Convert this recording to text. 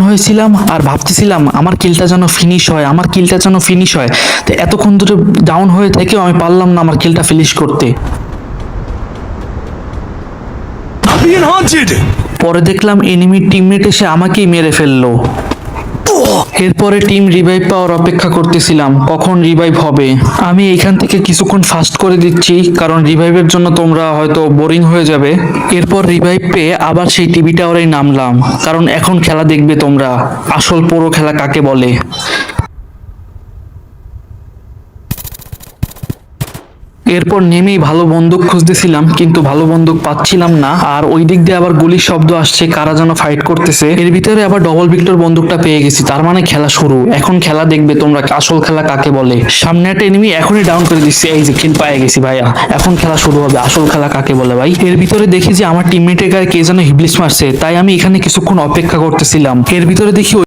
হয়েছিলাম আর ভাবতেছিলাম আমার কিলটা যেন ফিনিশ হয়, আমার কিলটা যেন ফিনিশ হয়। তো এতক্ষণ ধরে ডাউন হয়ে থেকেও আমি পারলাম না আমার কিলটা ফিনিশ করতে। Being haunted! পরে দেখলাম এনিমি টিমমেট এসে আমাকেই মেরে ফেললো। এরপরে টিম রিভাইভ পাওয়ার অপেক্ষা করতেছিলাম কখন রিভাইভ হবে। আমি এখান থেকে কিছুক্ষণ ফাস্ট করে দিচ্ছি কারণ রিভাইভের জন্য তোমরা হয়তো বোরিং হয়ে যাবে। এরপর রিভাইভ পেয়ে আবার সেই টিভি টাওয়ারে নামলাম কারণ এখন খেলা দেখবে তোমরা, আসল পুরো খেলা কাকে বলে। এরপর নেমেই ভালো বন্দুক খুঁজতেছিলাম কিন্তু ভালো বন্দুক পাচ্ছিলাম না, আর ওই দিক দিয়ে আবার গুলির শব্দ আসছে, কারা যেন ফাইট করতেছে। এর ভিতরে আবার ডবল ভিক্টর বন্দুকটা পেয়ে গেছি, তার মানে খেলা শুরু। এখন খেলা দেখবে তোমরা আসল খেলা কাকে বলে। সামনে একটা এনিমি এখনই ডাউন করে দিচ্ছে, এই যে কিল পেয়ে গেছি ভাইয়া। এখন খেলা শুরু হবে, আসল খেলা কাকে বলে ভাই। এর ভিতরে দেখি যে আমার টিমমেটের গায়ে কে যেন হিবলিস মারছে, তাই আমি এখানে কিছুক্ষণ অপেক্ষা করতেছিলাম। এর ভিতরে দেখি